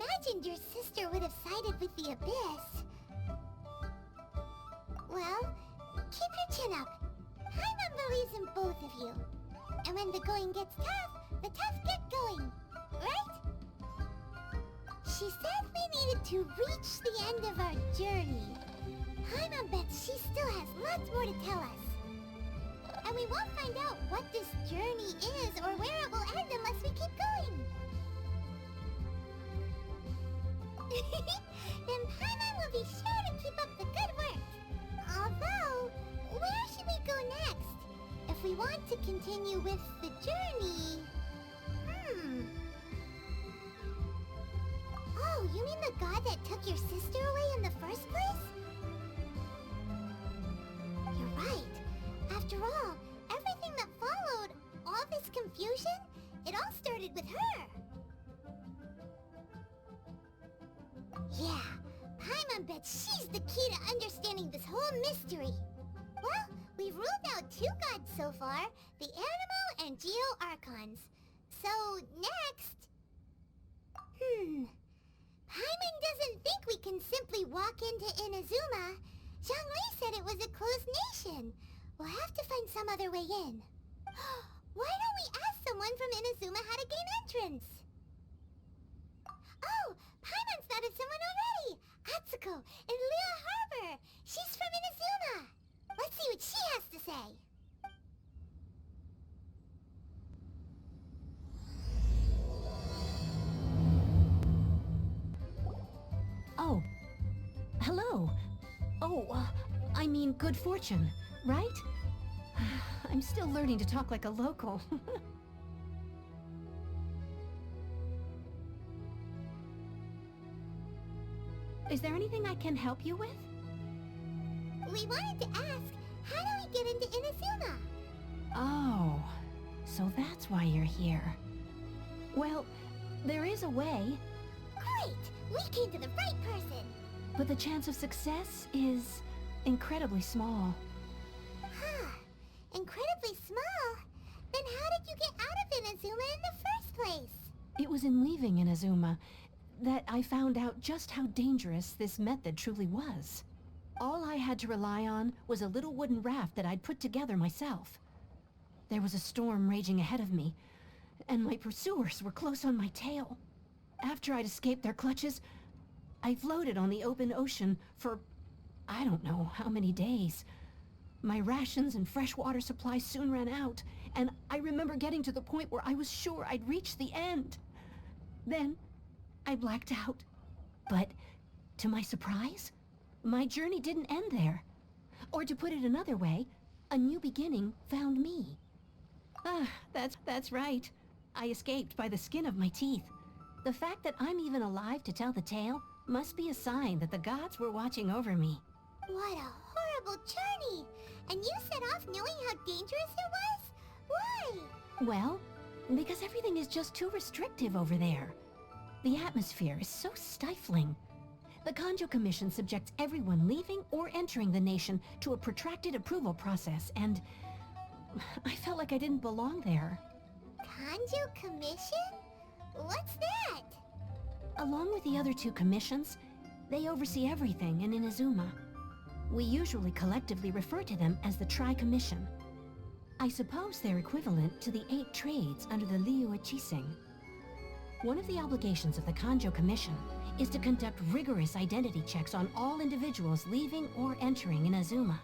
imagined your sister would have sided with the Abyss. Well, keep your chin up. Paimon believes in both of you. And when the going gets tough, the tough get going. Right? She said we needed to reach the end of our journey. Paimon bets she still has lots more to tell us. And we won't find out what this journey is or where it will end unless we keep going. Then Paimon will be sure to keep up the good work. Although, where should we go next? If we want to continue with the journey... Oh, you mean the god that took your sister away in the first place? You're right. After all, everything that followed, all this confusion, it all started with her. Yeah, Paimon bets she's the key to understanding this whole mystery. Well, we've ruled out 2 gods so far, the Animo and Geo Archons. So, next... Paimon doesn't think we can simply walk into Inazuma. Zhongli said it was a closed nation. We'll have to find some other way in. Why don't we ask someone from Inazuma how to gain entrance? Oh, Paimon's thought of someone already! Atsuko in Liyue Harbor! She's from Inazuma! Let's see what she has to say. Oh. Hello. Oh, I mean good fortune, right? I'm still learning to talk like a local. Is there anything I can help you with? We wanted to ask, how do we get into Inazuma? Oh, so that's why you're here. Well, there is a way. Great! We came to the right person! But the chance of success is incredibly small. Huh. Incredibly small? Then how did you get out of Inazuma in the first place? It was in leaving Inazuma that I found out just how dangerous this method truly was. All I had to rely on was a little wooden raft that I'd put together myself. There was a storm raging ahead of me, and my pursuers were close on my tail. After I'd escaped their clutches, I floated on the open ocean for I don't know how many days. My rations and fresh water supplies soon ran out, and I remember getting to the point where I was sure I'd reached the end. Then, I blacked out. But, to my surprise, my journey didn't end there. Or to put it another way, a new beginning found me. That's right. I escaped by the skin of my teeth. The fact that I'm even alive to tell the tale must be a sign that the gods were watching over me. What a horrible journey! And you set off knowing how dangerous it was? Why? Well, because everything is just too restrictive over there. The atmosphere is so stifling. The Kanjo Commission subjects everyone leaving or entering the nation to a protracted approval process, and I felt like I didn't belong there. Kanjo Commission? What's that? Along with the other 2 commissions, they oversee everything in Inazuma. We usually collectively refer to them as the Tri-Commission. I suppose they're equivalent to the 8 trades under the Liyue Chising. One of the obligations of the Kanjo Commission is to conduct rigorous identity checks on all individuals leaving or entering Inazuma.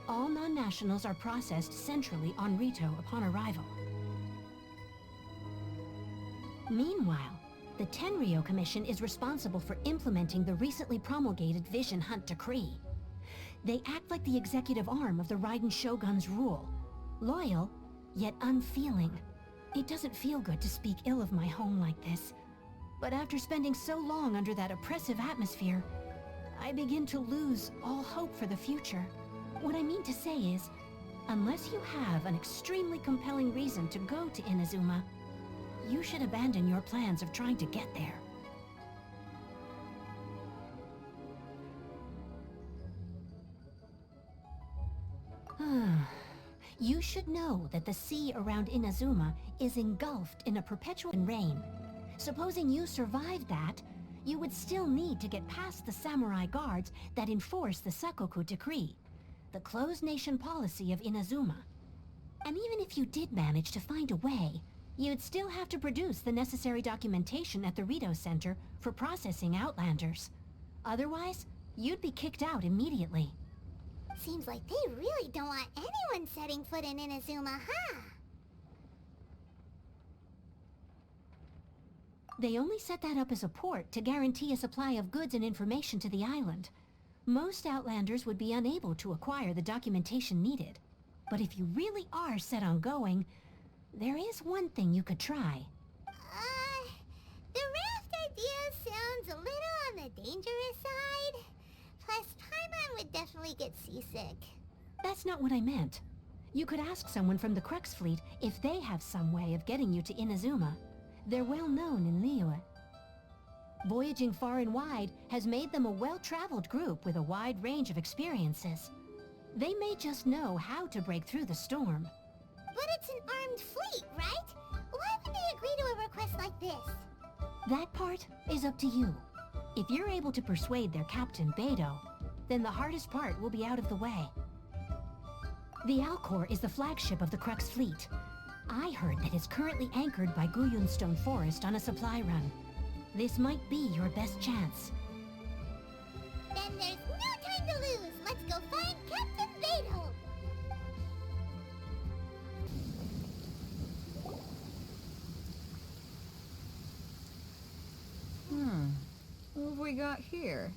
All non-nationals are processed centrally on Rito upon arrival. Meanwhile, the Tenryou Commission is responsible for implementing the recently promulgated Vision Hunt Decree. They act like the executive arm of the Raiden Shogun's rule. Loyal, yet unfeeling. It doesn't feel good to speak ill of my home like this. But after spending so long under that oppressive atmosphere, I begin to lose all hope for the future. What I mean to say is, unless you have an extremely compelling reason to go to Inazuma, you should abandon your plans of trying to get there. You should know that the sea around Inazuma is engulfed in a perpetual rain. Supposing you survived that, you would still need to get past the samurai guards that enforce the Sakoku Decree, the closed nation policy of Inazuma. And even if you did manage to find a way, you'd still have to produce the necessary documentation at the Rito Center for processing Outlanders. Otherwise, you'd be kicked out immediately. Seems like they really don't want anyone setting foot in Inazuma, huh? They only set that up as a port to guarantee a supply of goods and information to the island. Most Outlanders would be unable to acquire the documentation needed. But if you really are set on going, there is one thing you could try. The raft idea sounds a little on the dangerous side. Plus, Paimon would definitely get seasick. That's not what I meant. You could ask someone from the Crux fleet if they have some way of getting you to Inazuma. They're well known in Liyue. Voyaging far and wide has made them a well-traveled group with a wide range of experiences. They may just know how to break through the storm. But it's an armed fleet, right? Why would they agree to a request like this? That part is up to you. If you're able to persuade their captain, Beidou, then the hardest part will be out of the way. The Alcor is the flagship of the Crux fleet. I heard that it's currently anchored by Guyunstone Forest on a supply run. This might be your best chance. Then there's no time to lose. Let's go find Captain Beidou. What have we got here?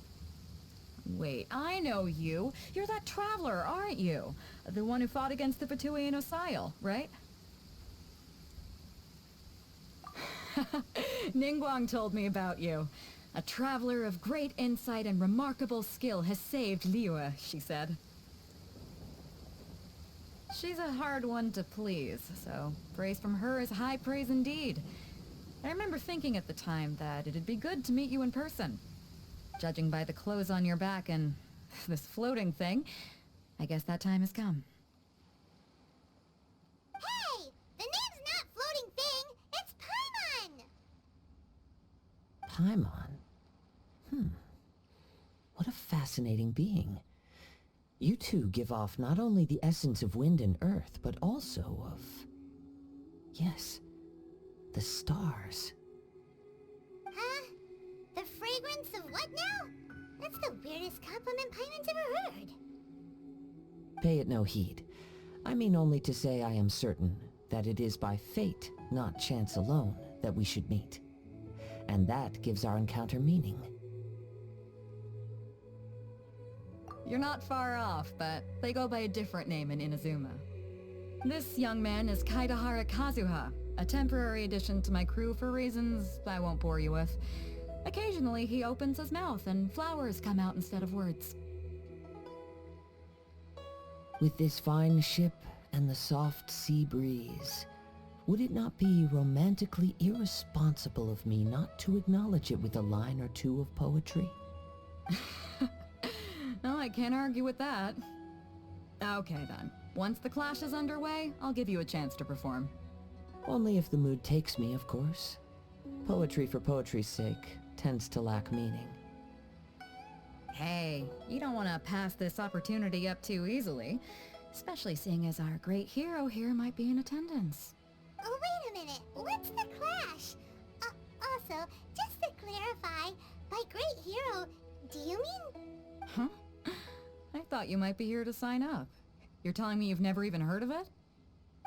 Wait, I know you. You're that traveler, aren't you? The one who fought against the Fatui and Osile, right? Ningguang told me about you. A traveler of great insight and remarkable skill has saved Liyue, she said. She's a hard one to please, so praise from her is high praise indeed. I remember thinking at the time that it'd be good to meet you in person. Judging by the clothes on your back and this floating thing, I guess that time has come. Hey! The name's not Floating Thing! It's Paimon! Paimon? What a fascinating being. You two give off not only the essence of wind and earth, but also of... yes, the stars. Huh? The fragrance of what now? That's the weirdest compliment Paimon's ever heard. Pay it no heed. I mean only to say I am certain that it is by fate, not chance alone, that we should meet. And that gives our encounter meaning. You're not far off, but they go by a different name in Inazuma. This young man is Kaidahara Kazuha, a temporary addition to my crew for reasons I won't bore you with. Occasionally he opens his mouth and flowers come out instead of words. With this fine ship and the soft sea breeze, would it not be romantically irresponsible of me not to acknowledge it with a line or two of poetry? Oh, I can't argue with that. Okay then. Once the clash is underway, I'll give you a chance to perform. Only if the mood takes me, of course. Poetry for poetry's sake tends to lack meaning. Hey, you don't want to pass this opportunity up too easily, especially seeing as our great hero here might be in attendance. Oh, wait a minute. What's the clash? Also, just to clarify, by great hero, do you mean... Huh? I thought you might be here to sign up. You're telling me you've never even heard of it?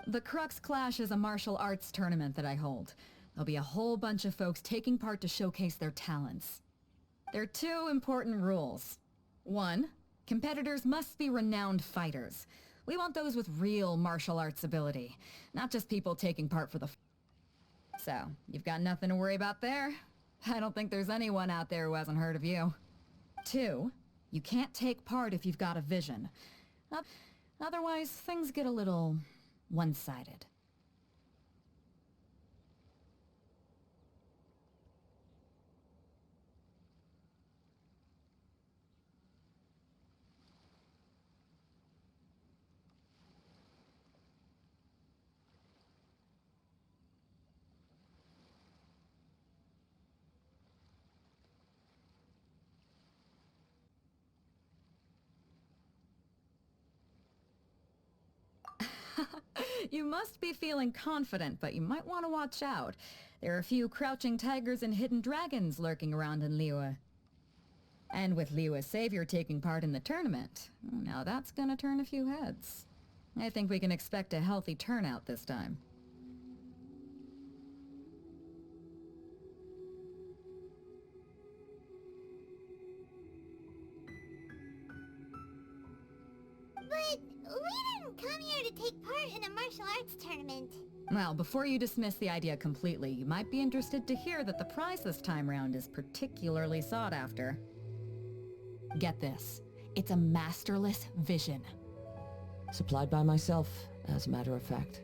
The Crux Clash is a martial arts tournament that I hold. There'll be a whole bunch of folks taking part to showcase their talents. There are two important rules. One, competitors must be renowned fighters. We want those with real martial arts ability, not just people taking part for the So, you've got nothing to worry about there. I don't think there's anyone out there who hasn't heard of you. Two, you can't take part if you've got a vision. Otherwise, things get a little one-sided. You must be feeling confident, but you might want to watch out. There are a few crouching tigers and hidden dragons lurking around in Liyue. And with Liyue's savior taking part in the tournament, now that's gonna turn a few heads. I think we can expect a healthy turnout this time. But we didn't come here to take part in a martial arts tournament. Well, before you dismiss the idea completely, you might be interested to hear that the prize this time round is particularly sought after. Get this. It's a masterless vision. Supplied by myself, as a matter of fact.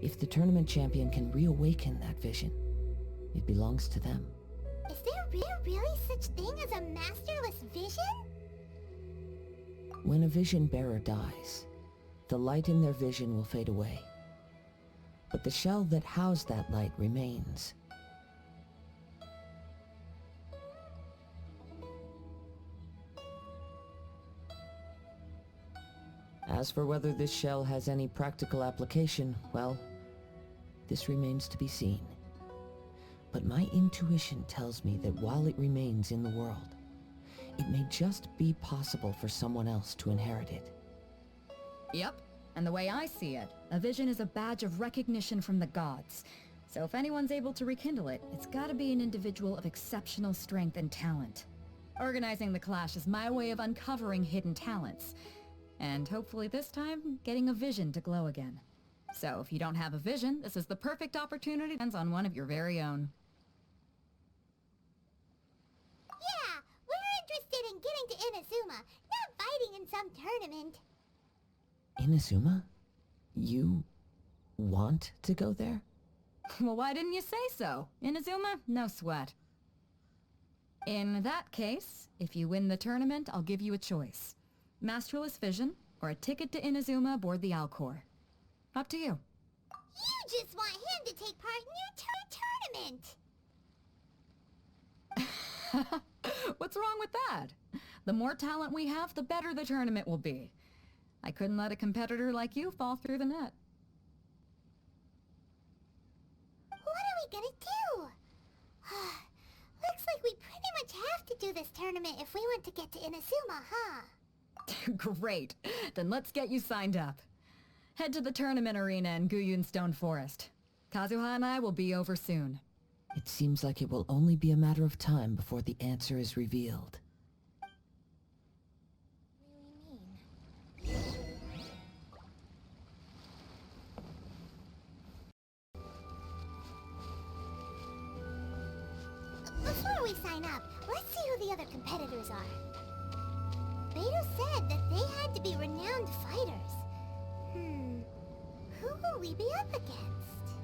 If the tournament champion can reawaken that vision, it belongs to them. Is there really such thing as a masterless vision? When a vision bearer dies, the light in their vision will fade away. But the shell that housed that light remains. As for whether this shell has any practical application, well, this remains to be seen. But my intuition tells me that while it remains in the world, it may just be possible for someone else to inherit it. Yep, and the way I see it, a vision is a badge of recognition from the gods. So if anyone's able to rekindle it, it's gotta be an individual of exceptional strength and talent. Organizing the clash is my way of uncovering hidden talents. And hopefully this time, getting a vision to glow again. So if you don't have a vision, this is the perfect opportunity to dance on one of your very own. Yeah, we're interested in getting to Inazuma, not fighting in some tournament. Inazuma? You want to go there? Well, why didn't you say so? Inazuma? No sweat. In that case, if you win the tournament, I'll give you a choice. Masterless Vision, or a ticket to Inazuma aboard the Alcor. Up to you. You just want him to take part in your tournament! What's wrong with that? The more talent we have, the better the tournament will be. I couldn't let a competitor like you fall through the net. What are we gonna do? Looks like we pretty much have to do this tournament if we want to get to Inazuma, huh? Great. Then let's get you signed up. Head to the tournament arena in Guyun Stone Forest. Kazuha and I will be over soon. It seems like it will only be a matter of time before the answer is revealed. Before we sign up, let's see who the other competitors are. Beidou said that they had to be renowned fighters. Who will we be up against?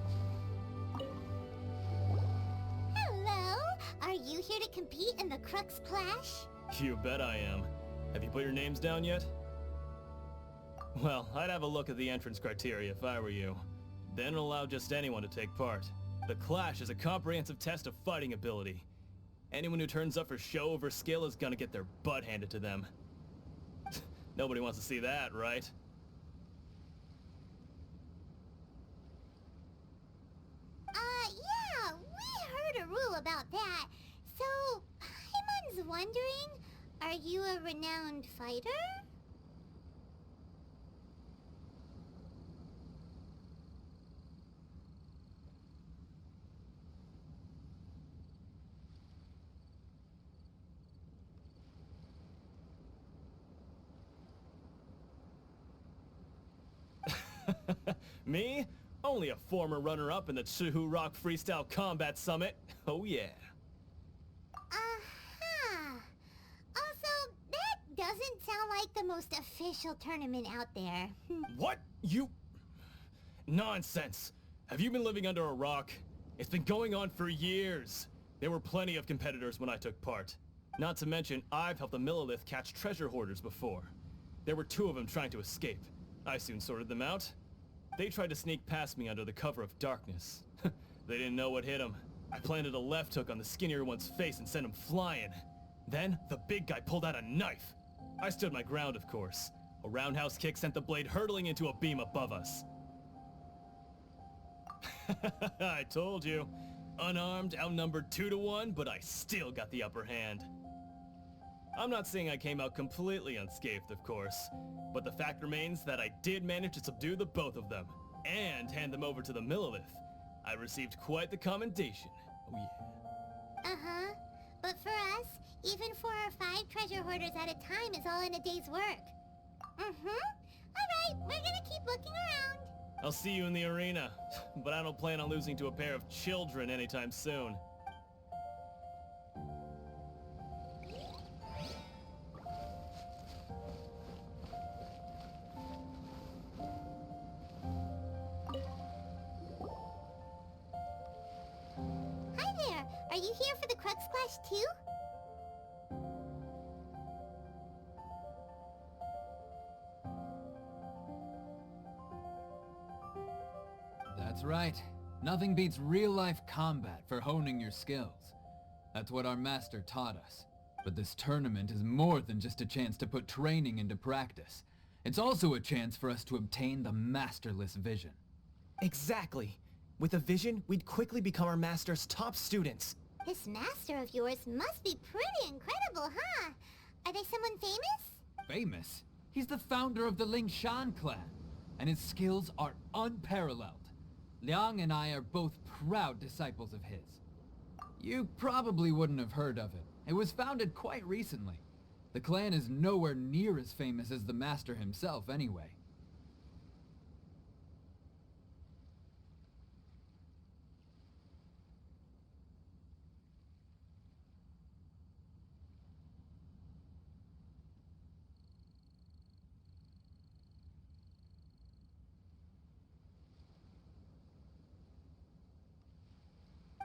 Hello? Are you here to compete in the Crux Clash? You bet I am. Have you put your names down yet? Well, I'd have a look at the entrance criteria if I were you. Then allow just anyone to take part. The Clash is a comprehensive test of fighting ability. Anyone who turns up for show over skill is gonna get their butt handed to them. Nobody wants to see that, right? Yeah, we heard a rule about that. So, Paimon's wondering, are you a renowned fighter? Me? Only a former runner-up in the Chihu Rock Freestyle Combat Summit. Oh yeah. Also, that doesn't sound like the most official tournament out there. What? You... Nonsense. Have you been living under a rock? It's been going on for years. There were plenty of competitors when I took part. Not to mention, I've helped the Millilith catch treasure hoarders before. There were 2 of them trying to escape. I soon sorted them out. They tried to sneak past me under the cover of darkness. They didn't know what hit them. I planted a left hook on the skinnier one's face and sent him flying. Then, the big guy pulled out a knife. I stood my ground, of course. A roundhouse kick sent the blade hurtling into a beam above us. I told you. Unarmed, outnumbered 2-1, but I still got the upper hand. I'm not saying I came out completely unscathed, of course, but the fact remains that I did manage to subdue the both of them, and hand them over to the Millilith. I received quite the commendation. Oh yeah. Uh-huh. But for us, even 4 or 5 treasure hoarders at a time is all in a day's work. Alright, we're gonna keep looking around. I'll see you in the arena, but I don't plan on losing to a pair of children anytime soon. Hi there, are you here for the Crux Clash too? That's right. Nothing beats real-life combat for honing your skills. That's what our master taught us. But this tournament is more than just a chance to put training into practice. It's also a chance for us to obtain the masterless vision. Exactly. With a vision, we'd quickly become our master's top students. This master of yours must be pretty incredible, huh? Are they someone famous? Famous? He's the founder of the Lingshan clan, and his skills are unparalleled. Liang and I are both proud disciples of his. You probably wouldn't have heard of it. It was founded quite recently. The clan is nowhere near as famous as the master himself anyway.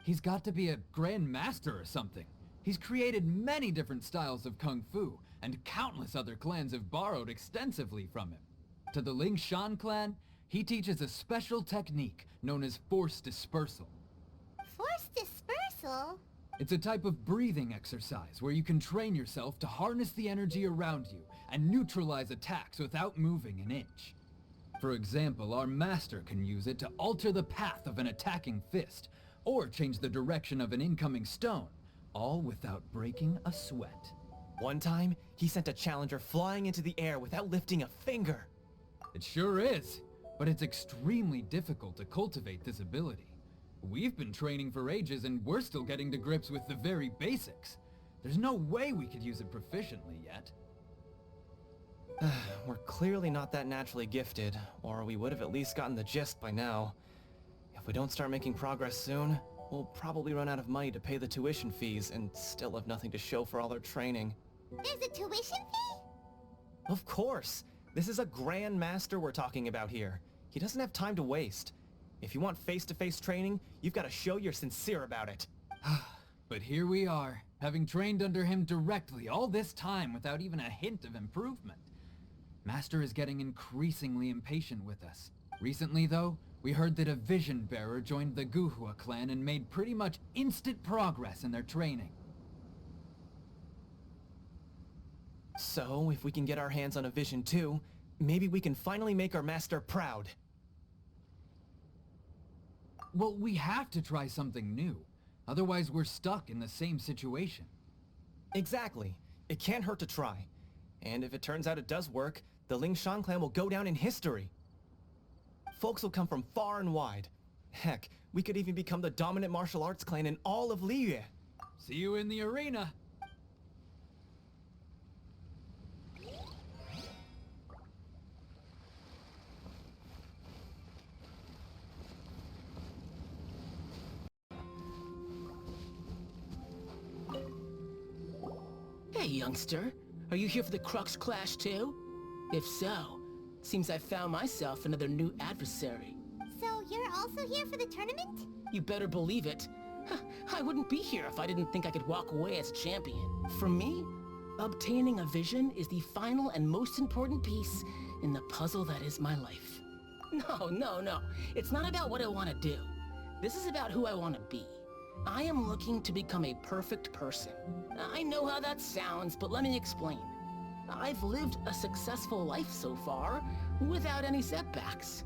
He's got to be a grand master or something. He's created many different styles of kung fu, and countless other clans have borrowed extensively from him. To the Lingshan clan, he teaches a special technique known as force dispersal. Force dispersal? It's a type of breathing exercise where you can train yourself to harness the energy around you and neutralize attacks without moving an inch. For example, our master can use it to alter the path of an attacking fist, or change the direction of an incoming stone, all without breaking a sweat. One time, he sent a challenger flying into the air without lifting a finger. It sure is, but it's extremely difficult to cultivate this ability. We've been training for ages and we're still getting to grips with the very basics. There's no way we could use it proficiently yet. We're clearly not that naturally gifted, or we would have at least gotten the gist by now. If we don't start making progress soon, we'll probably run out of money to pay the tuition fees and still have nothing to show for all our training. There's a tuition fee? Of course! This is a Grand Master we're talking about here. He doesn't have time to waste. If you want face-to-face training, you've got to show you're sincere about it. But here we are, having trained under him directly all this time without even a hint of improvement. Master is getting increasingly impatient with us. Recently, though, we heard that a Vision Bearer joined the Guhua clan and made pretty much instant progress in their training. So, if we can get our hands on a vision too, maybe we can finally make our master proud. Well, we have to try something new. Otherwise, we're stuck in the same situation. Exactly. It can't hurt to try. And if it turns out it does work, the Lingshan clan will go down in history. Folks will come from far and wide. Heck, we could even become the dominant martial arts clan in all of Liyue. See you in the arena! Hey, youngster. Are you here for the Crux Clash too? If so, seems I found myself another new adversary. So you're also here for the tournament? You better believe it. I wouldn't be here if I didn't think I could walk away as champion. For me, obtaining a vision is the final and most important piece in the puzzle that is my life. No. It's not about what I want to do. This is about who I want to be. I am looking to become a perfect person. I know how that sounds, but let me explain. I've lived a successful life so far, without any setbacks.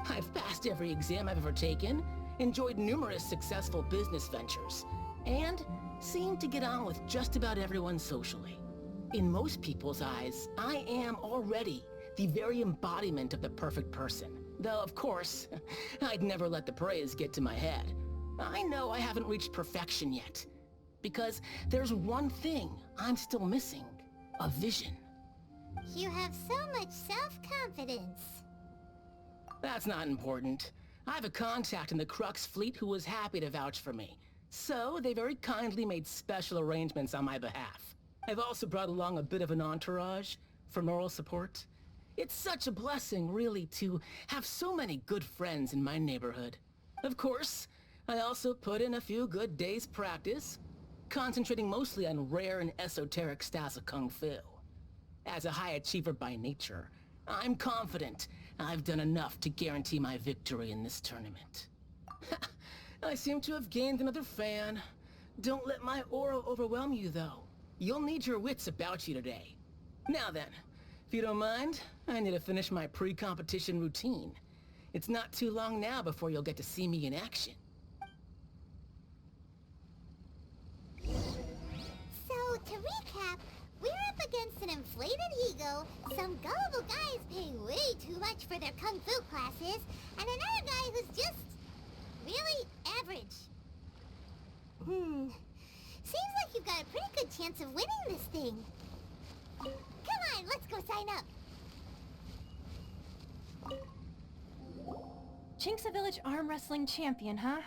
I've passed every exam I've ever taken, enjoyed numerous successful business ventures, and seem to get on with just about everyone socially. In most people's eyes, I am already the very embodiment of the perfect person. Though, of course, I'd never let the praise get to my head. I know I haven't reached perfection yet, because there's one thing I'm still missing. A vision. You have so much self-confidence. That's not important. I have a contact in the Crux fleet who was happy to vouch for me. So, they very kindly made special arrangements on my behalf. I've also brought along a bit of an entourage for moral support. It's such a blessing, really, to have so many good friends in my neighborhood. Of course, I also put in a few good days' practice, concentrating mostly on rare and esoteric styles of Kung Fu. As a high achiever by nature, I'm confident I've done enough to guarantee my victory in this tournament. I seem to have gained another fan. Don't let my aura overwhelm you, though. You'll need your wits about you today. Now then, if you don't mind, I need to finish my pre-competition routine. It's not too long now before you'll get to see me in action. So, to recap, we're up against an inflated ego, some gullible guys paying way too much for their kung fu classes, and another guy who's just really average. Seems like you've got a pretty good chance of winning this thing. Come on, let's go sign up. Chinksa Village Arm Wrestling Champion, huh?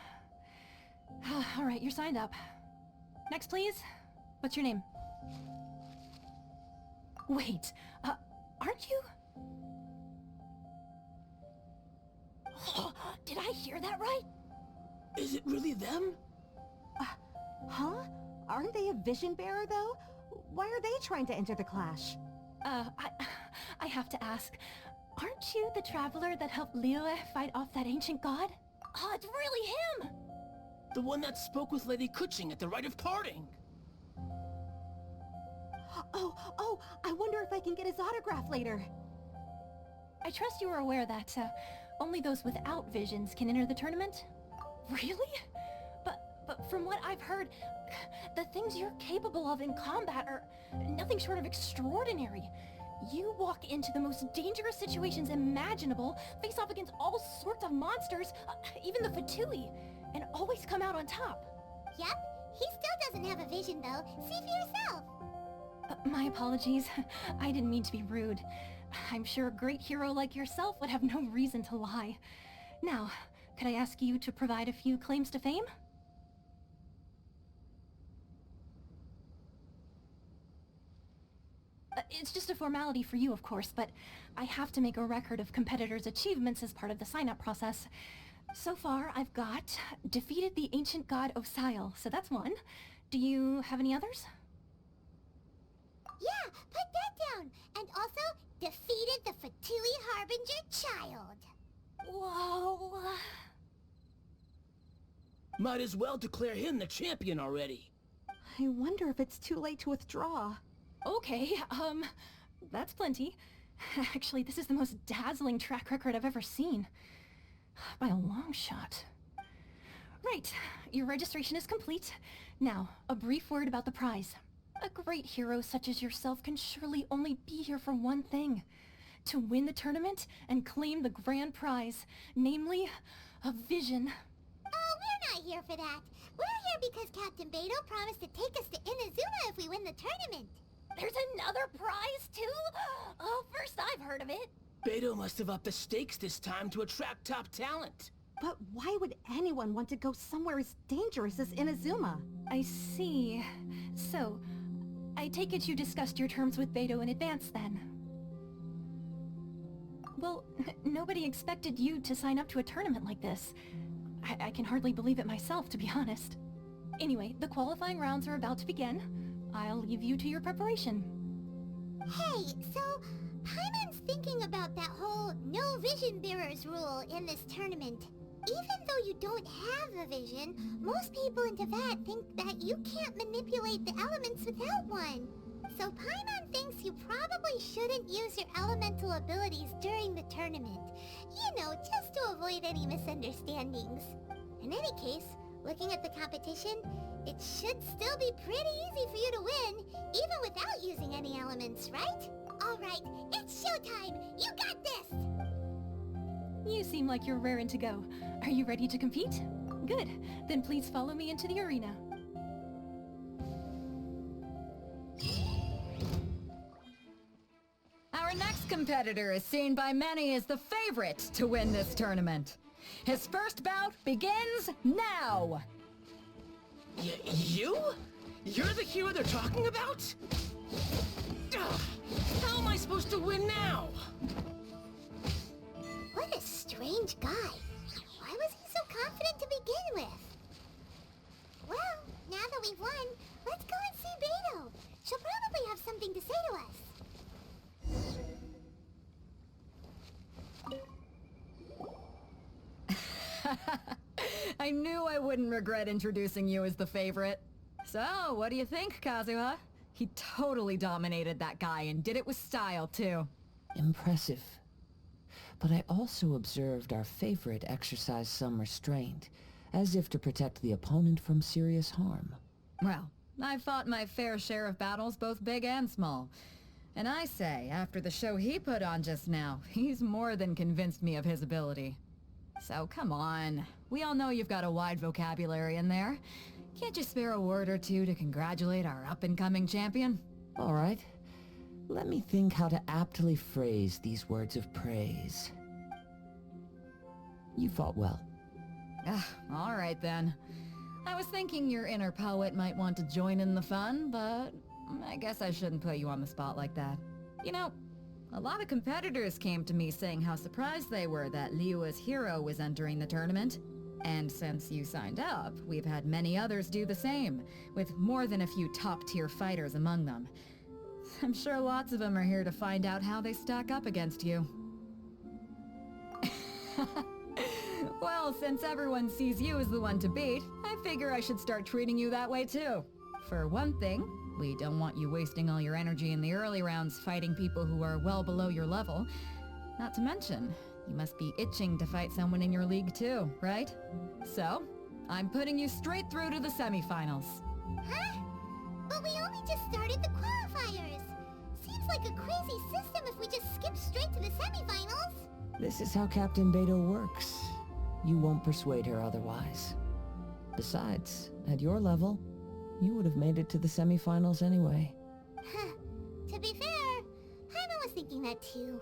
Alright, you're signed up. Next, please. What's your name? Wait, aren't you? Did I hear that right? Is it really them? Huh? Aren't they a vision bearer, though? Why are they trying to enter the clash? I have to ask, aren't you the traveler that helped Liyue fight off that ancient god? Oh, it's really him! The one that spoke with Lady Kuching at the rite of parting. Oh, I wonder if I can get his autograph later. I trust you are aware that, only those without visions can enter the tournament? Really? But from what I've heard, the things you're capable of in combat are nothing short of extraordinary. You walk into the most dangerous situations imaginable, face off against all sorts of monsters, even the Fatui, and always come out on top. Yep, he still doesn't have a vision though. See for yourself. My apologies. I didn't mean to be rude. I'm sure a great hero like yourself would have no reason to lie. Now, could I ask you to provide a few claims to fame? It's just a formality for you, of course, but I have to make a record of competitors' achievements as part of the sign-up process. So far, I've got defeated the ancient god Osial, so that's one. Do you have any others? Yeah, put that down. And also, defeated the Fatui Harbinger child. Whoa. Might as well declare him the champion already. I wonder if it's too late to withdraw. Okay, that's plenty. Actually, this is the most dazzling track record I've ever seen. By a long shot. Right, your registration is complete. Now, a brief word about the prize. A great hero such as yourself can surely only be here for one thing. To win the tournament and claim the grand prize, namely, a vision. Oh, we're not here for that. We're here because Captain Beidou promised to take us to Inazuma if we win the tournament. There's another prize, too? Oh, first I've heard of it. Beidou must have upped the stakes this time to attract top talent. But why would anyone want to go somewhere as dangerous as Inazuma? I see. So, I take it you discussed your terms with Beidou in advance, then? Well, nobody expected you to sign up to a tournament like this. I can hardly believe it myself, to be honest. Anyway, the qualifying rounds are about to begin. I'll leave you to your preparation. Hey, so Paimon's thinking about that whole no vision bearers rule in this tournament. Even though you don't have a vision, most people in Teyvat think that you can't manipulate the elements without one. So Paimon thinks you probably shouldn't use your elemental abilities during the tournament. You know, just to avoid any misunderstandings. In any case, looking at the competition, it should still be pretty easy for you to win, even without using any elements, right? Alright, it's showtime! You got this! You seem like you're raring to go. Are you ready to compete? Good. Then please follow me into the arena. Our next competitor is seen by many as the favorite to win this tournament. His first bout begins now! You? You're the hero they're talking about? Ugh, how am I supposed to win now? What a strange guy. Why was he so confident to begin with? Well, now that we've won, let's go and see Beto. She'll probably have something to say to us. I knew I wouldn't regret introducing you as the favorite. So, what do you think, Kazuha? He totally dominated that guy and did it with style, too. Impressive. But I also observed our favorite exercise some restraint, as if to protect the opponent from serious harm. Well, I've fought my fair share of battles, both big and small. And I say, after the show he put on just now, he's more than convinced me of his ability. So come on. We all know you've got a wide vocabulary in there. Can't you spare a word or two to congratulate our up-and-coming champion? All right. Let me think how to aptly phrase these words of praise. You fought well. All right then. I was thinking your inner poet might want to join in the fun, but I guess I shouldn't put you on the spot like that. You know, a lot of competitors came to me saying how surprised they were that Liyue's hero was entering the tournament. And since you signed up, we've had many others do the same, with more than a few top-tier fighters among them. I'm sure lots of them are here to find out how they stack up against you. Well, since everyone sees you as the one to beat, I figure I should start treating you that way too. For one thing, we don't want you wasting all your energy in the early rounds fighting people who are well below your level. Not to mention, you must be itching to fight someone in your league too, right? So, I'm putting you straight through to the semifinals. Huh? But we only just started the qualifiers. Seems like a crazy system if we just skip straight to the semifinals. This is how Captain Beto works. You won't persuade her otherwise. Besides, at your level, you would have made it to the semifinals anyway. Huh. To be fair, Paimon was thinking that too.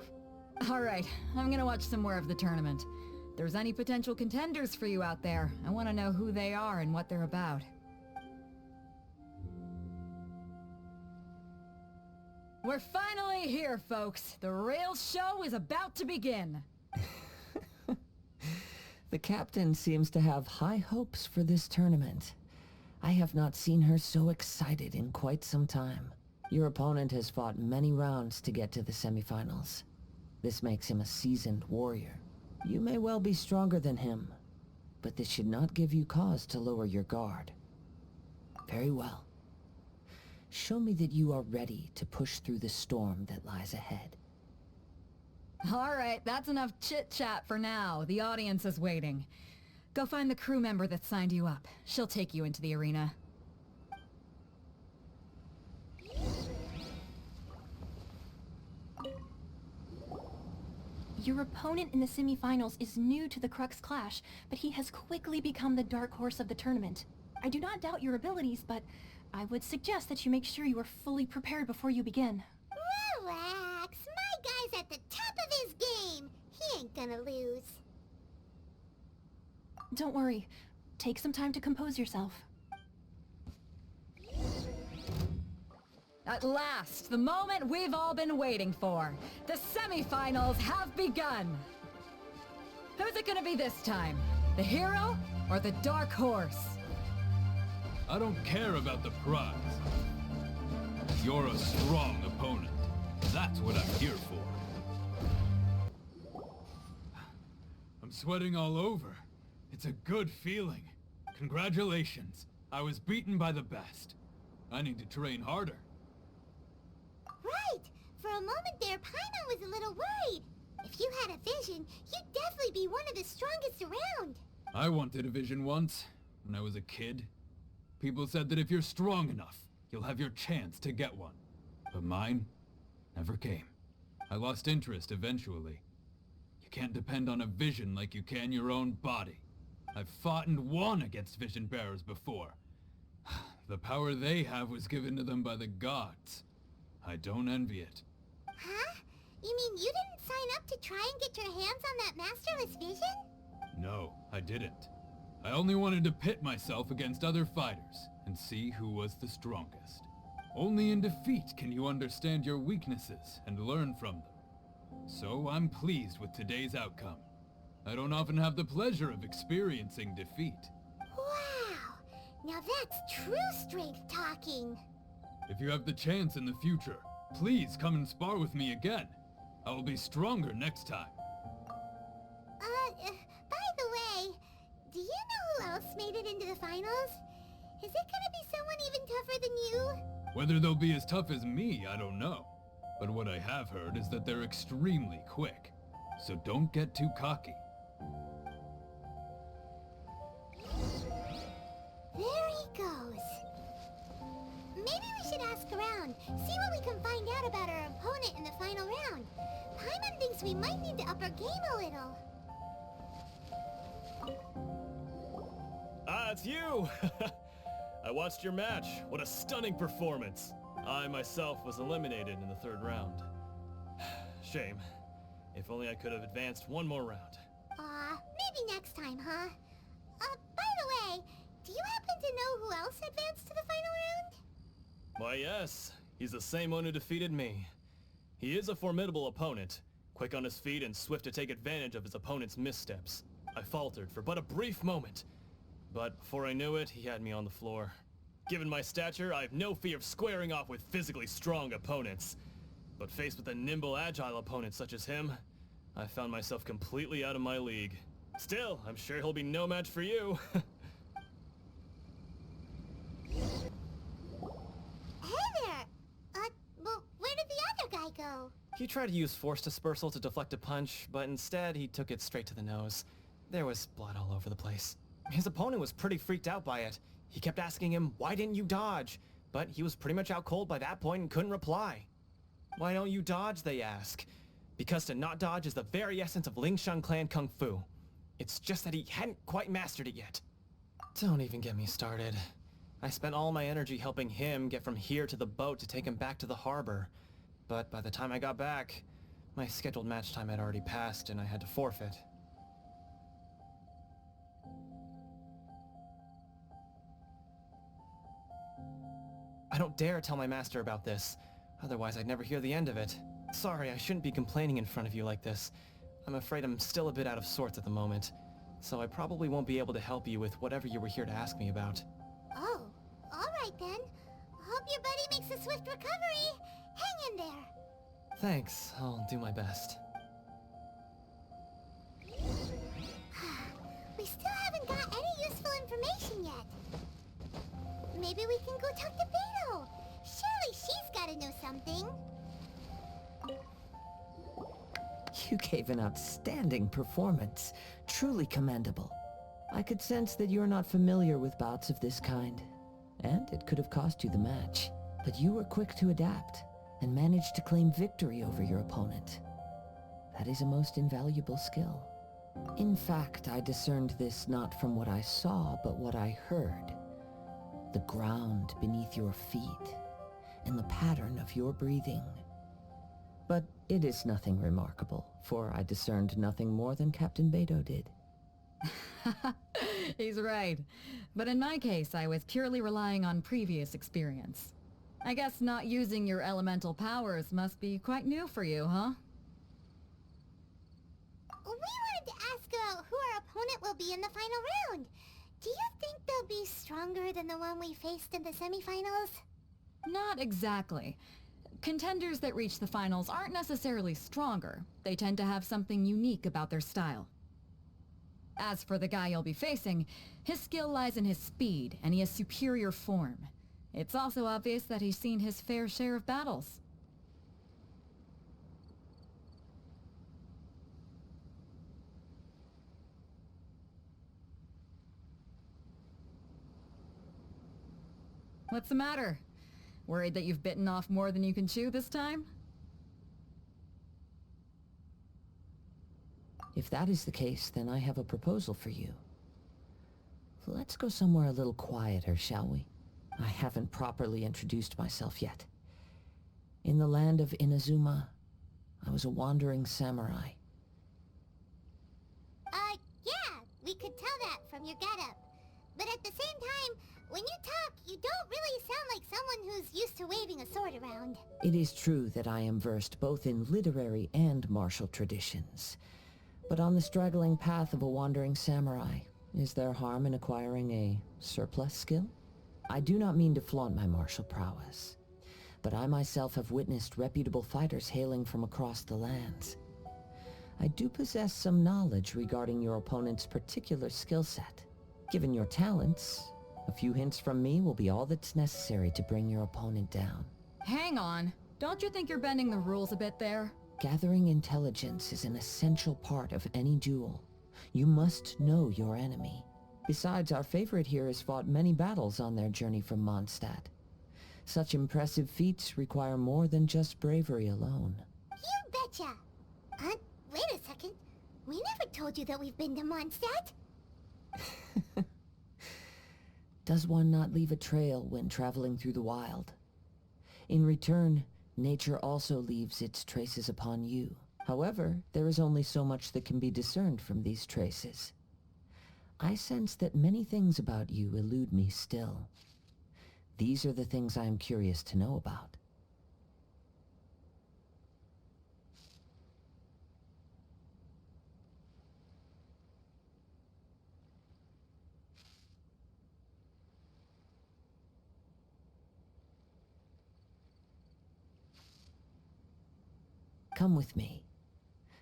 Alright, I'm gonna watch some more of the tournament. If there's any potential contenders for you out there, I want to know who they are and what they're about. We're finally here, folks. The real show is about to begin. The captain seems to have high hopes for this tournament. I have not seen her so excited in quite some time. Your opponent has fought many rounds to get to the semifinals. This makes him a seasoned warrior. You may well be stronger than him, but this should not give you cause to lower your guard. Very well. Show me that you are ready to push through the storm that lies ahead. Alright, that's enough chit-chat for now. The audience is waiting. Go find the crew member that signed you up. She'll take you into the arena. Your opponent in the semifinals is new to the Crux Clash, but he has quickly become the dark horse of the tournament. I do not doubt your abilities, but I would suggest that you make sure you are fully prepared before you begin. Relax. My guy's at the top of his game. He ain't gonna lose. Don't worry. Take some time to compose yourself. At last, the moment we've all been waiting for. The semifinals have begun. Who's it gonna be this time? The hero or the dark horse? I don't care about the prize. You're a strong opponent. That's what I'm here for. I'm sweating all over. It's a good feeling. Congratulations. I was beaten by the best. I need to train harder. Right! For a moment there, Paimon was a little worried. If you had a vision, you'd definitely be one of the strongest around. I wanted a vision once, when I was a kid. People said that if you're strong enough, you'll have your chance to get one. But mine never came. I lost interest eventually. You can't depend on a vision like you can your own body. I've fought and won against vision bearers before. The power they have was given to them by the gods. I don't envy it. Huh? You mean you didn't sign up to try and get your hands on that masterless vision? No, I didn't. I only wanted to pit myself against other fighters and see who was the strongest. Only in defeat can you understand your weaknesses and learn from them. So I'm pleased with today's outcome. I don't often have the pleasure of experiencing defeat. Wow! Now that's true strength talking. If you have the chance in the future, please come and spar with me again. I will be stronger next time. By the way, do you know who else made it into the finals? Is it gonna be someone even tougher than you? Whether they'll be as tough as me, I don't know. But what I have heard is that they're extremely quick. So don't get too cocky. There he goes. Maybe we should ask around, see what we can find out about our opponent in the final round. Paimon thinks we might need to up our game a little. Ah, it's you! I watched your match. What a stunning performance. I myself was eliminated in the third round. Shame. If only I could have advanced one more round. Maybe next time, huh? By the way, do you happen to know who else advanced to the final round? Why, yes. He's the same one who defeated me. He is a formidable opponent, quick on his feet and swift to take advantage of his opponent's missteps. I faltered for but a brief moment, but before I knew it, he had me on the floor. Given my stature, I have no fear of squaring off with physically strong opponents. But faced with a nimble, agile opponent such as him, I found myself completely out of my league. Still, I'm sure he'll be no match for you. Hey there! Well, where did the other guy go? He tried to use force dispersal to deflect a punch, but instead he took it straight to the nose. There was blood all over the place. His opponent was pretty freaked out by it. He kept asking him, "Why didn't you dodge?" But he was pretty much out cold by that point and couldn't reply. "Why don't you dodge?" they ask. Because to not dodge is the very essence of Lingshan clan kung fu. It's just that he hadn't quite mastered it yet. Don't even get me started. I spent all my energy helping him get from here to the boat to take him back to the harbor. But by the time I got back, my scheduled match time had already passed and I had to forfeit. I don't dare tell my master about this. Otherwise, I'd never hear the end of it. Sorry, I shouldn't be complaining in front of you like this. I'm afraid I'm still a bit out of sorts at the moment. So I probably won't be able to help you with whatever you were here to ask me about. Oh, alright then. Hope your buddy makes a swift recovery. Hang in there. Thanks, I'll do my best. We still haven't got any useful information yet. Maybe we can go talk to Beto. Surely she's gotta know something. You gave an outstanding performance. Truly commendable. I could sense that you're not familiar with bouts of this kind, and it could have cost you the match. But you were quick to adapt, and managed to claim victory over your opponent. That is a most invaluable skill. In fact, I discerned this not from what I saw, but what I heard. The ground beneath your feet, and the pattern of your breathing. But it is nothing remarkable, for I discerned nothing more than Captain Beto did. He's right. But in my case, I was purely relying on previous experience. I guess not using your elemental powers must be quite new for you, huh? We wanted to ask about who our opponent will be in the final round. Do you think they'll be stronger than the one we faced in the semifinals? Not exactly. Contenders that reach the finals aren't necessarily stronger. They tend to have something unique about their style. As for the guy you'll be facing, his skill lies in his speed, and he has superior form. It's also obvious that he's seen his fair share of battles. What's the matter? Worried that you've bitten off more than you can chew this time? If that is the case, then I have a proposal for you. Let's go somewhere a little quieter, shall we? I haven't properly introduced myself yet. In the land of Inazuma, I was a wandering samurai. Yeah, we could tell that from your getup. But at the same time, when you talk, you don't really sound like someone who's used to waving a sword around. It is true that I am versed both in literary and martial traditions. But on the straggling path of a wandering samurai, is there harm in acquiring a surplus skill? I do not mean to flaunt my martial prowess, but I myself have witnessed reputable fighters hailing from across the lands. I do possess some knowledge regarding your opponent's particular skill set. Given your talents, a few hints from me will be all that's necessary to bring your opponent down. Hang on. Don't you think you're bending the rules a bit there? Gathering intelligence is an essential part of any duel. You must know your enemy. Besides, our favorite here has fought many battles on their journey from Mondstadt. Such impressive feats require more than just bravery alone. You betcha! Wait a second. We never told you that we've been to Mondstadt. Does one not leave a trail when traveling through the wild? In return, nature also leaves its traces upon you. However, there is only so much that can be discerned from these traces. I sense that many things about you elude me still. These are the things I am curious to know about. Come with me.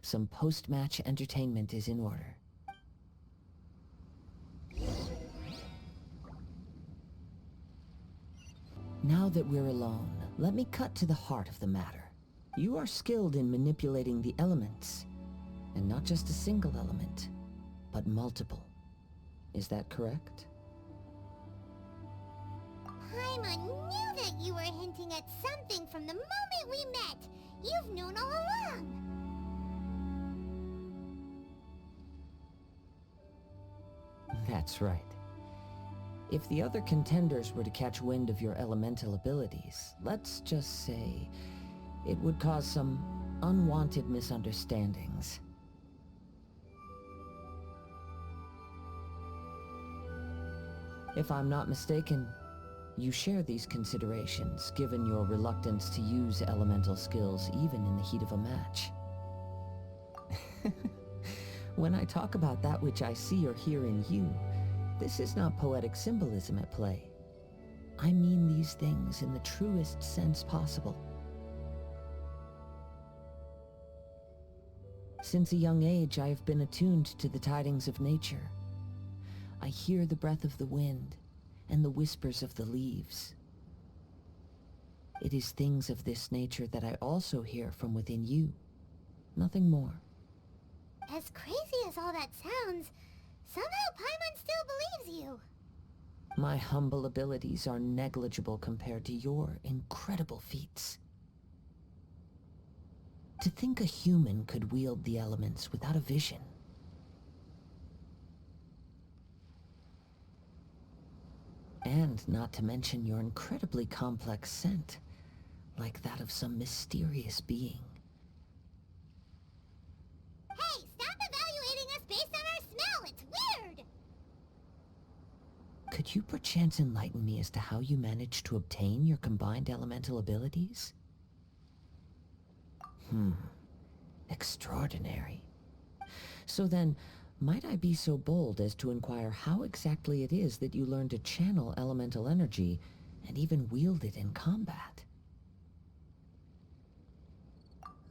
Some post-match entertainment is in order. Now that we're alone, let me cut to the heart of the matter. You are skilled in manipulating the elements, and not just a single element, but multiple. Is that correct? Paimon knew that you were hinting at something from the moment we met. You've known all along. That's right. If the other contenders were to catch wind of your elemental abilities, let's just say, it would cause some unwanted misunderstandings. If I'm not mistaken, you share these considerations, given your reluctance to use elemental skills even in the heat of a match. When I talk about that which I see or hear in you, this is not poetic symbolism at play. I mean these things in the truest sense possible. Since a young age, I have been attuned to the tidings of nature. I hear the breath of the wind and the whispers of the leaves. It is things of this nature that I also hear from within you. Nothing more. As crazy as all that sounds, somehow Paimon still believes you. My humble abilities are negligible compared to your incredible feats. To think a human could wield the elements without a vision. And not to mention your incredibly complex scent, like that of some mysterious being. Hey, stop evaluating us based on our smell! It's weird! Could you perchance enlighten me as to how you managed to obtain your combined elemental abilities? Extraordinary. So then, might I be so bold as to inquire how exactly it is that you learned to channel elemental energy and even wield it in combat?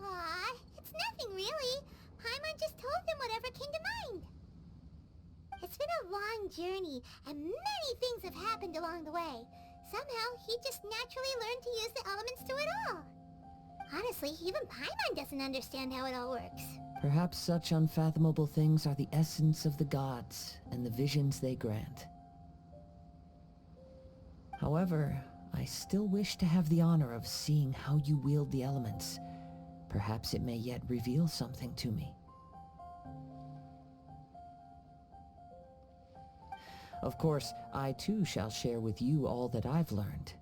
Aw, it's nothing really. Paimon just told him whatever came to mind. It's been a long journey, and many things have happened along the way. Somehow, he just naturally learned to use the elements to it all. Honestly, even Paimon doesn't understand how it all works. Perhaps such unfathomable things are the essence of the gods and the visions they grant. However, I still wish to have the honor of seeing how you wield the elements. Perhaps it may yet reveal something to me. Of course, I too shall share with you all that I've learned.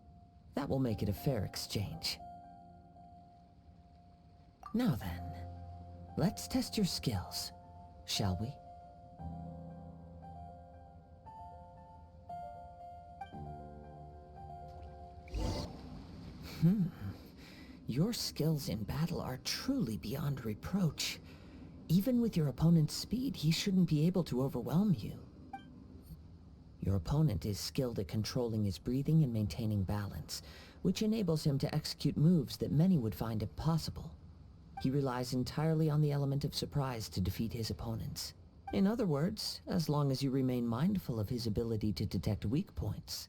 That will make it a fair exchange. Now then, let's test your skills, shall we? Your skills in battle are truly beyond reproach. Even with your opponent's speed, he shouldn't be able to overwhelm you. Your opponent is skilled at controlling his breathing and maintaining balance, which enables him to execute moves that many would find impossible. He relies entirely on the element of surprise to defeat his opponents. In other words, as long as you remain mindful of his ability to detect weak points,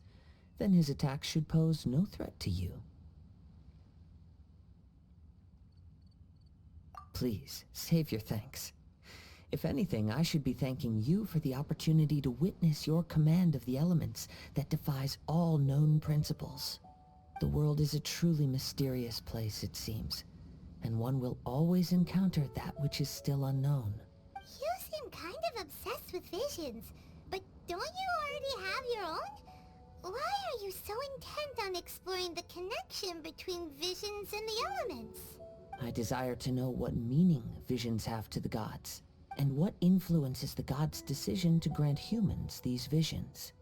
then his attacks should pose no threat to you. Please, save your thanks. If anything, I should be thanking you for the opportunity to witness your command of the elements that defies all known principles. The world is a truly mysterious place, it seems, and one will always encounter that which is still unknown. You seem kind of obsessed with visions, but don't you already have your own? Why are you so intent on exploring the connection between visions and the elements? I desire to know what meaning visions have to the gods, and what influences the gods' decision to grant humans these visions.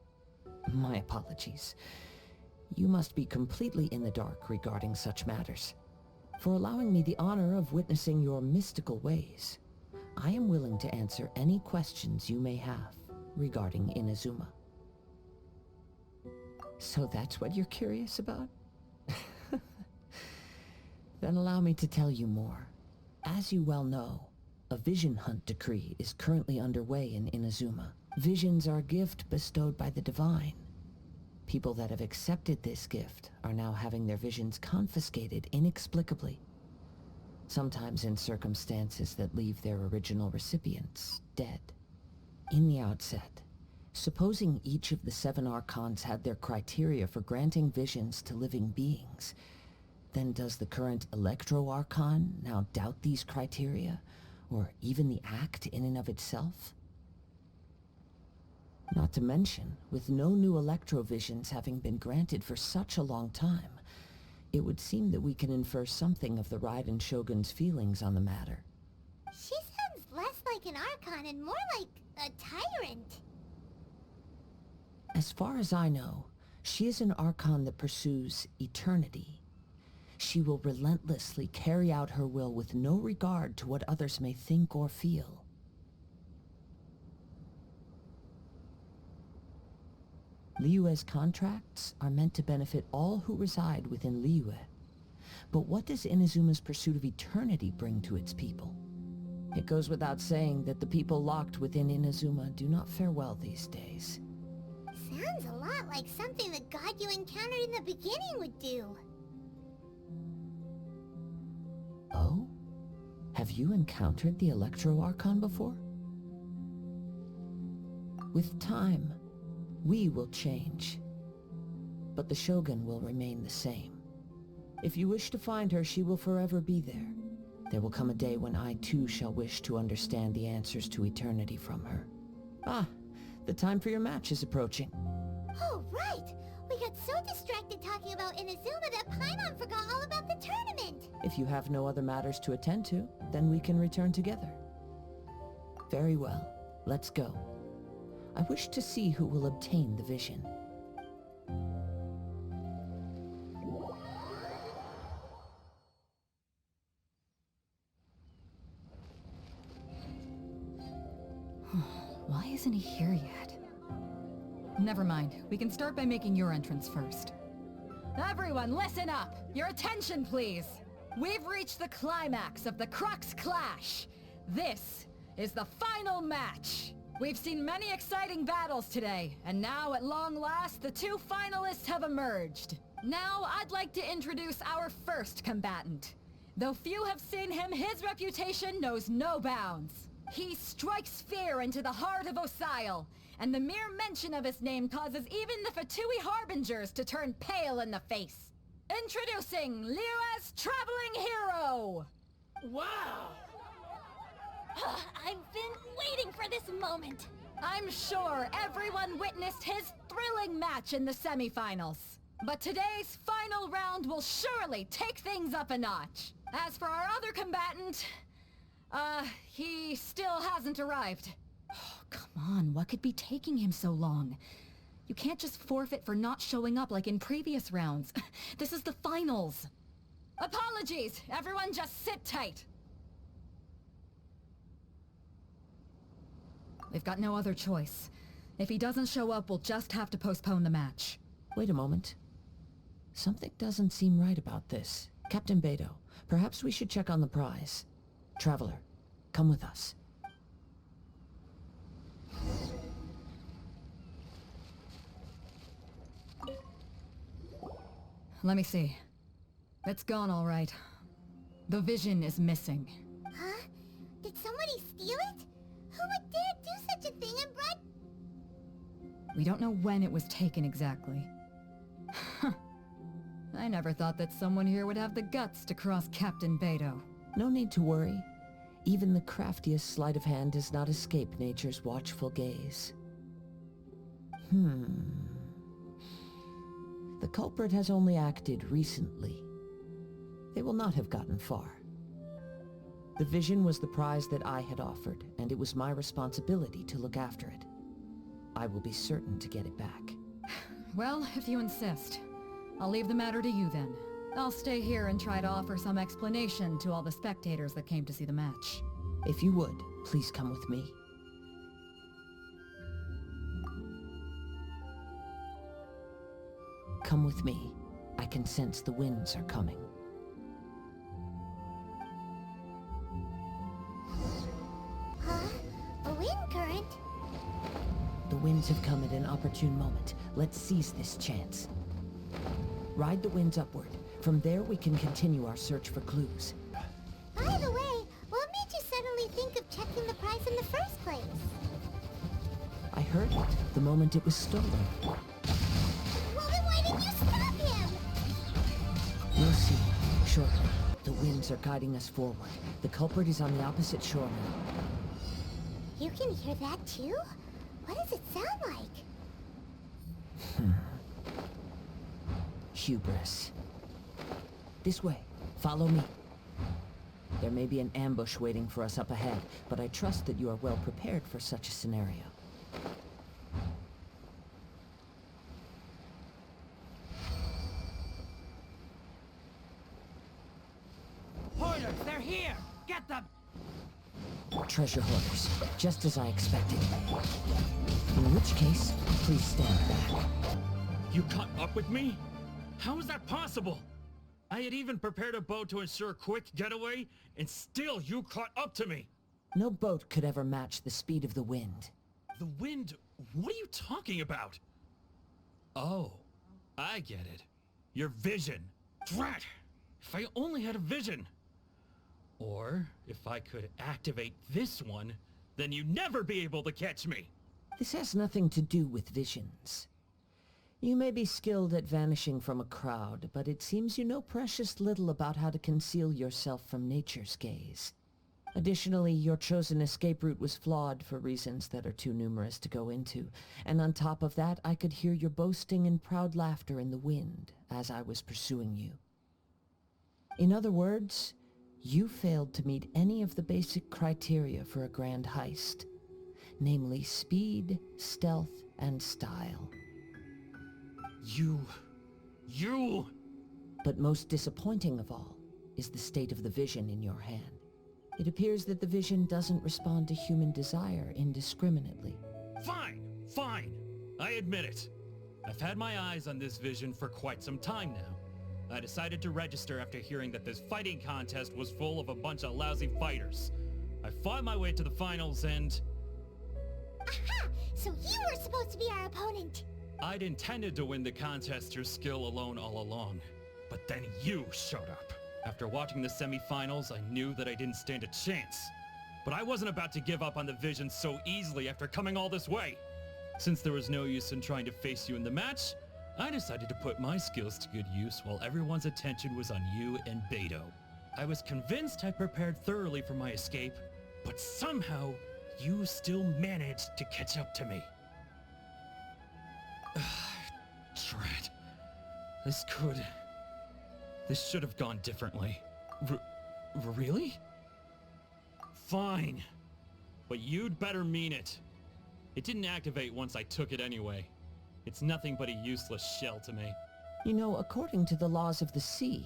My apologies. You must be completely in the dark regarding such matters. For allowing me the honor of witnessing your mystical ways, I am willing to answer any questions you may have regarding Inazuma. So that's what you're curious about? Then allow me to tell you more. As you well know, a vision hunt decree is currently underway in Inazuma. Visions are a gift bestowed by the divine. People that have accepted this gift are now having their visions confiscated inexplicably. Sometimes in circumstances that leave their original recipients dead. In the outset, supposing each of the 7 Archons had their criteria for granting visions to living beings, then does the current Electro Archon now doubt these criteria, or even the act in and of itself? Not to mention, with no new Electrovisions having been granted for such a long time, it would seem that we can infer something of the Raiden Shogun's feelings on the matter. She sounds less like an Archon and more like a tyrant. As far as I know, she is an Archon that pursues eternity. She will relentlessly carry out her will with no regard to what others may think or feel. Liyue's contracts are meant to benefit all who reside within Liyue. But what does Inazuma's pursuit of eternity bring to its people? It goes without saying that the people locked within Inazuma do not fare well these days. Sounds a lot like something the god you encountered in the beginning would do. Oh? Have you encountered the Electro Archon before? With time, we will change. But the Shogun will remain the same. If you wish to find her, she will forever be there. There will come a day when I too shall wish to understand the answers to eternity from her. Ah, the time for your match is approaching. Oh, right! We got so distracted talking about Inazuma that Paimon forgot all about the tournament! If you have no other matters to attend to, then we can return together. Very well. Let's go. I wish to see who will obtain the vision. Why isn't he here yet? Never mind. We can start by making your entrance first. Everyone, listen up! Your attention, please! We've reached the climax of the Crux Clash! This is the final match! We've seen many exciting battles today, and now at long last, the 2 finalists have emerged. Now, I'd like to introduce our first combatant. Though few have seen him, his reputation knows no bounds. He strikes fear into the heart of Osile, and the mere mention of his name causes even the Fatui Harbingers to turn pale in the face. Introducing Liyue's Traveling Hero! Wow! I've been waiting for this moment. I'm sure everyone witnessed his thrilling match in the semifinals. But today's final round will surely take things up a notch. As for our other combatant, he still hasn't arrived. Oh, come on, what could be taking him so long? You can't just forfeit for not showing up like in previous rounds. This is the finals. Apologies, everyone just sit tight. We've got no other choice. If he doesn't show up, we'll just have to postpone the match. Wait a moment. Something doesn't seem right about this. Captain Beto, perhaps we should check on the prize. Traveler, come with us. Let me see. It's gone all right. The vision is missing. Huh? Did somebody steal it? Who would dare do such a thing and brought... We don't know when it was taken exactly. I never thought that someone here would have the guts to cross Captain Beto. No need to worry. Even the craftiest sleight of hand does not escape nature's watchful gaze. The culprit has only acted recently. They will not have gotten far. The vision was the prize that I had offered, and it was my responsibility to look after it. I will be certain to get it back. Well, if you insist. I'll leave the matter to you then. I'll stay here and try to offer some explanation to all the spectators that came to see the match. If you would, please come with me. Come with me. I can sense the winds are coming. Huh? A wind current? The winds have come at an opportune moment. Let's seize this chance. Ride the winds upward. From there we can continue our search for clues. By the way, what made you suddenly think of checking the prize in the first place? I heard it the moment it was stolen. Well, then why didn't you stop him? We'll see. Shortly. The winds are guiding us forward. The culprit is on the opposite shore now. You can hear that too? What does it sound like? Hubris. This way. Follow me. There may be an ambush waiting for us up ahead, but I trust that you are well prepared for such a scenario. Hoarders, they're here! Get them! Treasure hoarders, just as I expected. In which case, please stand back. You caught up with me? How is that possible? I had even prepared a boat to ensure a quick getaway, and still you caught up to me! No boat could ever match the speed of the wind. The wind? What are you talking about? Oh, I get it. Your vision. Drat! If I only had a vision! Or, if I could activate this one, then you'd never be able to catch me! This has nothing to do with visions. You may be skilled at vanishing from a crowd, but it seems you know precious little about how to conceal yourself from nature's gaze. Additionally, your chosen escape route was flawed for reasons that are too numerous to go into, and on top of that, I could hear your boasting and proud laughter in the wind as I was pursuing you. In other words, you failed to meet any of the basic criteria for a grand heist, namely speed, stealth, and style. You... But most disappointing of all is the state of the vision in your hand. It appears that the vision doesn't respond to human desire indiscriminately. Fine. I admit it. I've had my eyes on this vision for quite some time now. I decided to register after hearing that this fighting contest was full of a bunch of lousy fighters. I fought my way to the finals and... Aha! So you were supposed to be our opponent! I'd intended to win the contest through skill alone all along. But then you showed up. After watching the semi-finals, I knew that I didn't stand a chance. But I wasn't about to give up on the vision so easily after coming all this way. Since there was no use in trying to face you in the match, I decided to put my skills to good use while everyone's attention was on you and Beto. I was convinced I prepared thoroughly for my escape, but somehow you still managed to catch up to me. Dread. This should have gone differently. Really? Fine. But you'd better mean it. It didn't activate once I took it anyway. It's nothing but a useless shell to me. You know, according to the laws of the sea,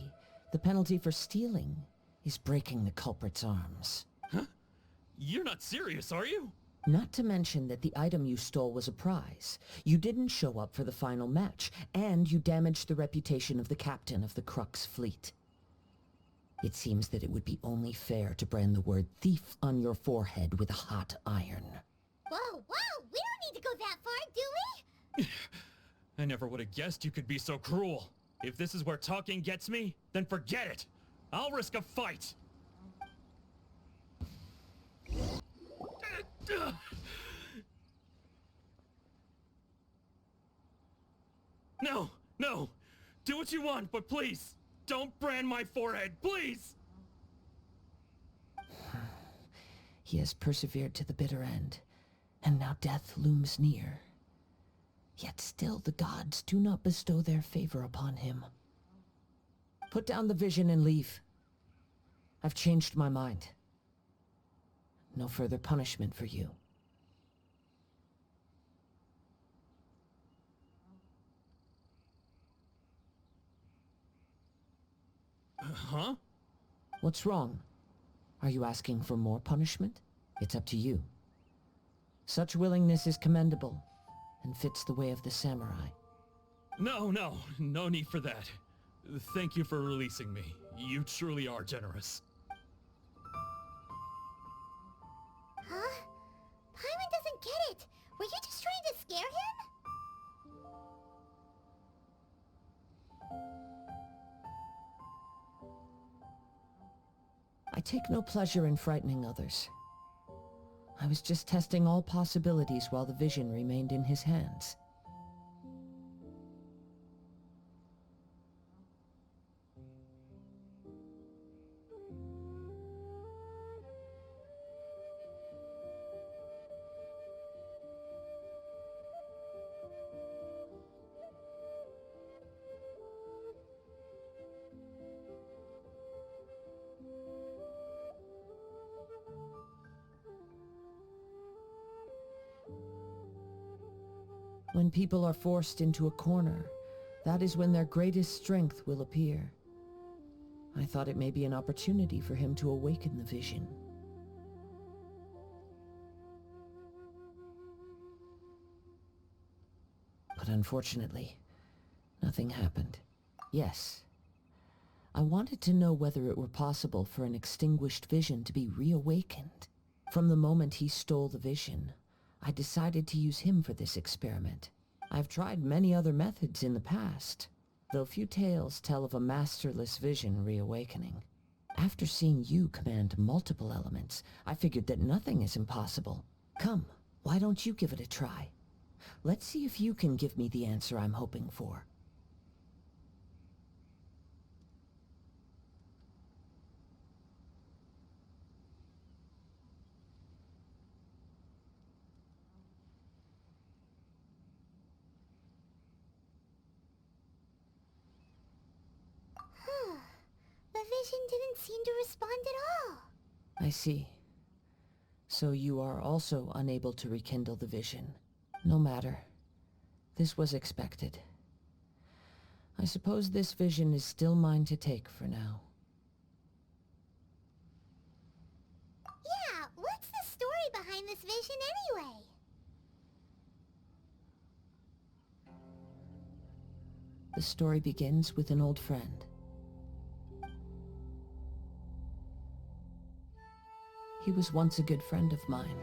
the penalty for stealing is breaking the culprit's arms. Huh? You're not serious, are you? Not to mention that the item you stole was a prize. You didn't show up for the final match, and you damaged the reputation of the captain of the Crux fleet. It seems that it would be only fair to brand the word thief on your forehead with a hot iron. Whoa, whoa! We don't need to go that far, do we? I never would have guessed you could be so cruel. If this is where talking gets me, then forget it. I'll risk a fight. No, no. Do what you want, but please, don't brand my forehead, please! He has persevered to the bitter end, and now death looms near. Yet still the gods do not bestow their favor upon him. Put down the vision and leave. I've changed my mind. No further punishment for you. Huh? What's wrong? Are you asking for more punishment? It's up to you. Such willingness is commendable, and fits the way of the samurai. No need for that. Thank you for releasing me. You truly are generous. Huh? Paimon doesn't get it. Were you just trying to scare him? I take no pleasure in frightening others. I was just testing all possibilities while the vision remained in his hands. When people are forced into a corner, that is when their greatest strength will appear. I thought it may be an opportunity for him to awaken the vision. But unfortunately, nothing happened. Yes, I wanted to know whether it were possible for an extinguished vision to be reawakened. From the moment he stole the vision, I decided to use him for this experiment. I've tried many other methods in the past, though few tales tell of a masterless vision reawakening. After seeing you command multiple elements, I figured that nothing is impossible. Come, why don't you give it a try? Let's see if you can give me the answer I'm hoping for. The vision didn't seem to respond at all. I see. So you are also unable to rekindle the vision. No matter. This was expected. I suppose this vision is still mine to take for now. Yeah, what's the story behind this vision anyway? The story begins with an old friend. He was once a good friend of mine.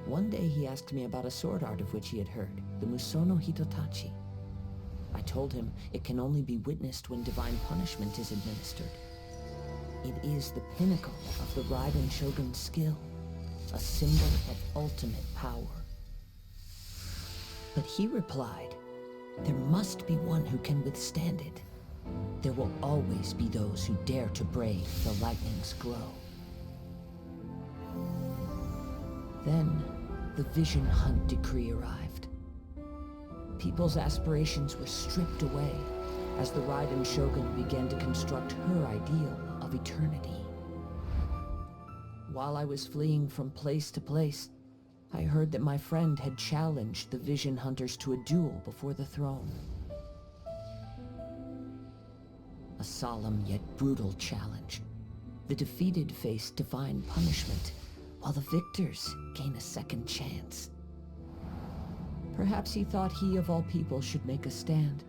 One day he asked me about a sword art of which he had heard, the Musono Hitotachi. I told him it can only be witnessed when divine punishment is administered. It is the pinnacle of the Raiden Shogun's skill, a symbol of ultimate power. But he replied, there must be one who can withstand it. There will always be those who dare to brave the lightning's glow. Then, the Vision Hunt decree arrived. People's aspirations were stripped away as the Raiden Shogun began to construct her ideal of eternity. While I was fleeing from place to place, I heard that my friend had challenged the Vision Hunters to a duel before the throne. A solemn yet brutal challenge. The defeated face divine punishment, while the victors gain a second chance. Perhaps he thought he of all people should make a stand.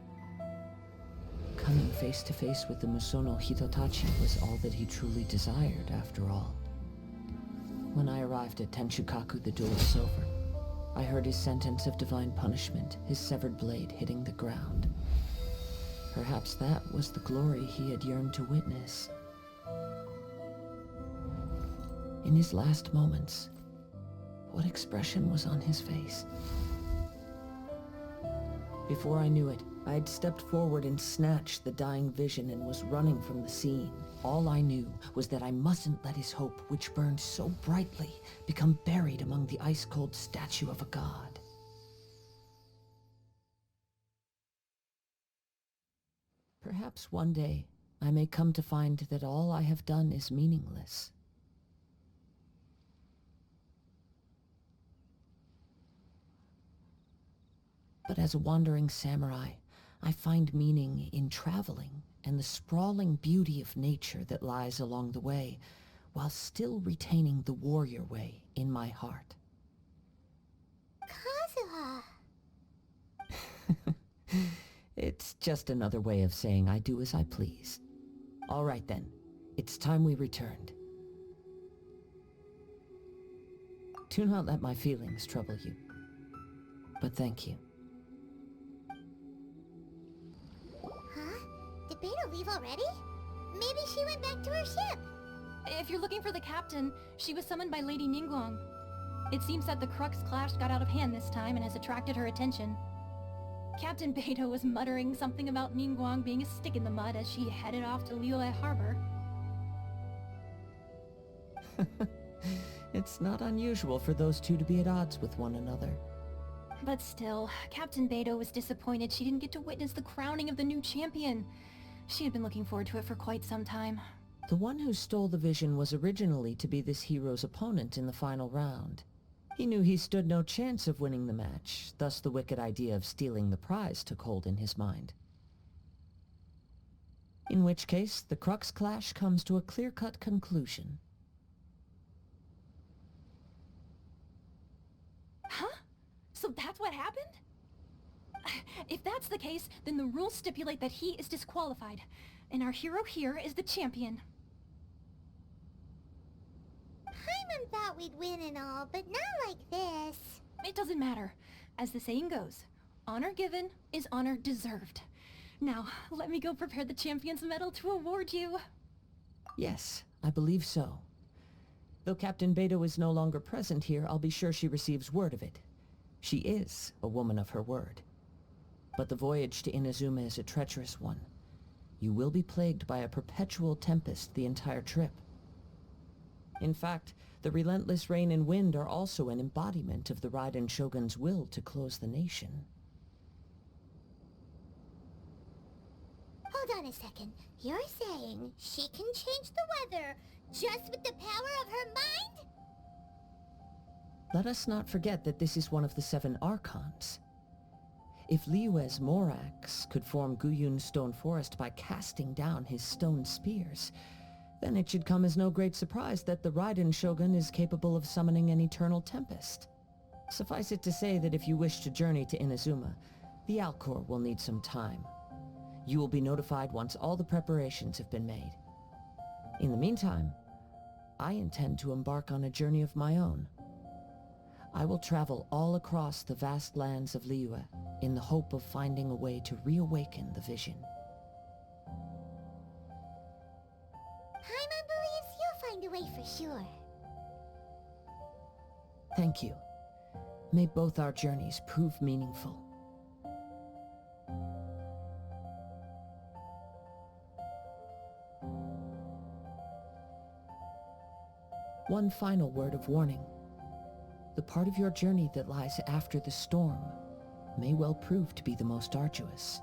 Coming face to face with the Musono Hitotachi was all that he truly desired, after all. When I arrived at Tenshukaku, the duel was over. I heard his sentence of divine punishment, his severed blade hitting the ground. Perhaps that was the glory he had yearned to witness. In his last moments, what expression was on his face? Before I knew it, I had stepped forward and snatched the dying vision and was running from the scene. All I knew was that I mustn't let his hope, which burned so brightly, become buried among the ice-cold statue of a god. Perhaps one day, I may come to find that all I have done is meaningless. But as a wandering samurai, I find meaning in traveling and the sprawling beauty of nature that lies along the way, while still retaining the warrior way in my heart. Kazuha. It's just another way of saying I do as I please. All right then, it's time we returned. Do not let my feelings trouble you, but thank you. Huh? Did Beta leave already? Maybe she went back to her ship. If you're looking for the captain, she was summoned by Lady Ningguang. It seems that the Crux clash got out of hand this time and has attracted her attention. Captain Beidou was muttering something about Ningguang being a stick in the mud as she headed off to Liyue Harbor. It's not unusual for those two to be at odds with one another. But still, Captain Beidou was disappointed she didn't get to witness the crowning of the new champion. She had been looking forward to it for quite some time. The one who stole the vision was originally to be this hero's opponent in the final round. He knew he stood no chance of winning the match, thus the wicked idea of stealing the prize took hold in his mind. In which case, the Crux clash comes to a clear-cut conclusion. Huh? So that's what happened? If that's the case, then the rules stipulate that he is disqualified, and our hero here is the champion. Paimon thought we'd win and all, but not like this. It doesn't matter. As the saying goes, honor given is honor deserved. Now, let me go prepare the champion's medal to award you. Yes, I believe so. Though Captain Beidou is no longer present here, I'll be sure she receives word of it. She is a woman of her word. But the voyage to Inazuma is a treacherous one. You will be plagued by a perpetual tempest the entire trip. In fact, the relentless rain and wind are also an embodiment of the Raiden Shogun's will to close the nation. Hold on a second. You're saying she can change the weather just with the power of her mind? Let us not forget that this is one of the 7 Archons. If Liyue's Morax could form Guyun's stone forest by casting down his stone spears, then it should come as no great surprise that the Raiden Shogun is capable of summoning an eternal tempest. Suffice it to say that if you wish to journey to Inazuma, the Alcor will need some time. You will be notified once all the preparations have been made. In the meantime, I intend to embark on a journey of my own. I will travel all across the vast lands of Liyue in the hope of finding a way to reawaken the vision. Paimon believes you'll find a way for sure. Thank you. May both our journeys prove meaningful. One final word of warning. The part of your journey that lies after the storm may well prove to be the most arduous.